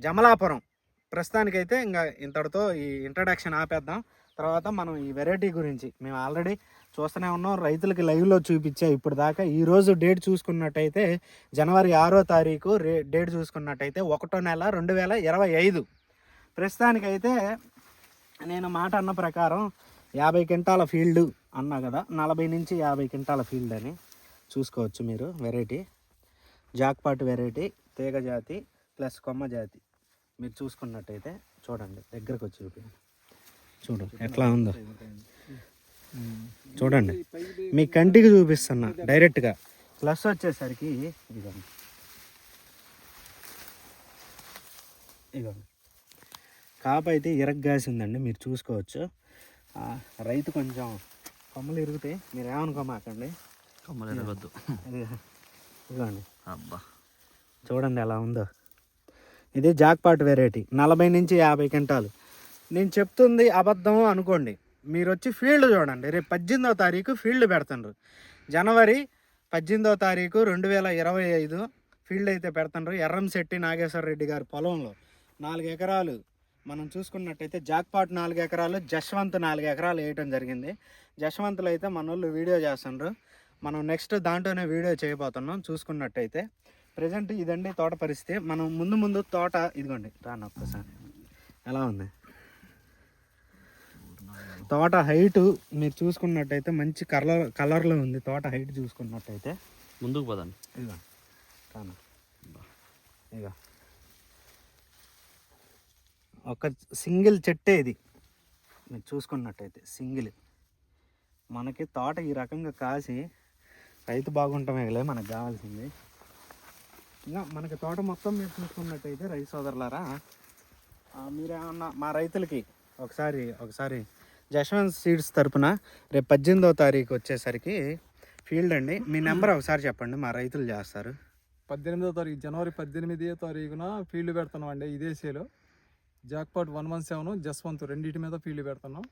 జమలాపురం. ప్రస్తుతానికైతే ఇంకా ఇంతటితో ఈ ఇంట్రడక్షన్ ఆపేద్దాం. తర్వాత మనం ఈ వెరైటీ గురించి మేము ఆల్రెడీ చూస్తూనే ఉన్నాం, రైతులకి లైవ్లో చూపించా ఇప్పుడు దాకా. ఈరోజు డేట్ చూసుకున్నట్టయితే జనవరి 6వ తారీఖు డేట్ చూసుకున్నట్టయితే 1వ నెల 2025. ప్రస్తుతానికైతే నేను మాట అన్న ప్రకారం 50 క్వింటాల ఫీల్డ్ అన్నా కదా, 40 నుంచి 50 క్వింటాల ఫీల్డ్ అని చూసుకోవచ్చు మీరు. వెరైటీ జాక్పాట్ వెరైటీ, తీగ జాతి ప్లస్ కొమ్మ జాతి. మీరు చూసుకున్నట్టయితే చూడండి, దగ్గరకు వచ్చి చూడు ఎట్లా ఉందో చూడండి, మీ కంటికి చూపిస్తున్నా డైరెక్ట్గా. ప్లస్ వచ్చేసరికి ఇగో కాపు అయితే ఇరగ్గాసిందండి, మీరు చూసుకోవచ్చు. రైతు కొంచెం కొమ్మలు ఇరుగుతాయి, మీరు ఏమనుకోమాకండి. కొమ్మలు ఇరగొద్దు. ఇదిగోండి అబ్బా చూడండి ఎలా ఉందో. ఇది జాక్పాట్ వెరైటీ, 40 నుంచి 50 క్వింటాలు. నేను చెప్తుంది అబద్ధం అనుకోండి, మీరు వచ్చి ఫీల్డ్ చూడండి. రేపు 18వ తారీఖు ఫీల్డ్ పెడుతుండ్రు. జనవరి 18వ తారీఖు 2025 ఫీల్డ్ అయితే పెడుతుండ్రు. ఎర్రంశెట్టి నాగేశ్వర రెడ్డి గారి పొలంలో 4 ఎకరాలు మనం చూసుకున్నట్టయితే జాక్పాట్ 4 ఎకరాలు, జశ్వంత్ 4 ఎకరాలు వేయటం జరిగింది. జశ్వంత్లో అయితే మన వాళ్ళు వీడియో చేస్తుండ్రు, మనం నెక్స్ట్ దాంట్లోనే వీడియో చేయబోతున్నాం. చూసుకున్నట్టయితే ప్రజెంట్ ఇదండి తోట పరిస్థితి. మనం ముందు తోట ఇదిగోండి, రాను ఒక్కసారి ఎలా ఉంది తోట హైటు. మీరు చూసుకున్నట్టయితే మంచి కలర్లో ఉంది తోట హైట్. చూసుకున్నట్టయితే ముందుకు పోదాం. ఇదిగో రాను, ఇక ఒక సింగిల్ చెట్టే ఇది. మీరు చూసుకున్నట్టయితే సింగిల్. మనకి తోట ఈ రకంగా కాసి రైతు బాగుంటామేలే మనకు కావాల్సింది. ఇంకా మనకి తోట మొత్తం మీరు చూసుకున్నట్టయితే రైతు సోదరులారా, మీరేమన్నా మా రైతులకి ఒకసారి జశ్వంత్ సీడ్స్ తరపున రేపు 18వ తారీఖు వచ్చేసరికి ఫీల్డ్ అండి. మీ నెంబర్ ఒకసారి చెప్పండి, మా రైతులు చేస్తారు. 18వ తారీఖు జనవరి 18వ తారీఖున ఫీల్డ్ పెడుతున్నాం అండి. ఇదేసేలో జాక్పాట్ 117 జస్వంత్ రెండింటి మీద ఫీల్డ్ పెడుతున్నాం.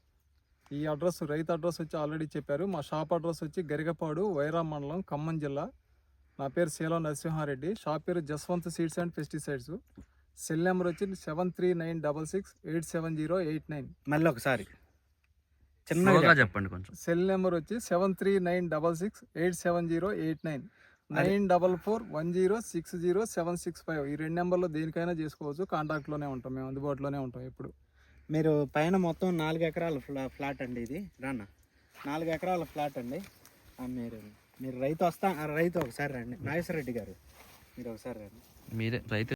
ఈ అడ్రస్ రైతు అడ్రస్ వచ్చి ఆల్రెడీ చెప్పారు. మా షాప్ అడ్రస్ వచ్చి గరిగపాడు, వైరా మండలం, ఖమ్మం జిల్లా. నా పేరు శీలం నరసింహారెడ్డి. షాప్ పేరు Jaswanth seeds and pesticides. Cell number వచ్చి 7396687089. మళ్ళీ ఒకసారి చిన్నగా చెప్పండి కొంచెం. సెల్ నెంబర్ వచ్చి 7396687089, 9441060765. ఈ 2 నెంబర్లో దేనికైనా చేసుకోవచ్చు. కాంటాక్ట్లోనే ఉంటాం, మేము అందుబాటులోనే ఉంటాం ఎప్పుడు. మీరు పైన మొత్తం 4 ఎకరాల ఫ్లాట్ అండి ఇది. రాన్న 4 ఎకరాల ఫ్లాట్ అండి. మీరు రైతు ఒకసారి రండి, నాగేశ్వర రెడ్డి గారు మీరు ఒకసారి రండి. మీరే రైతు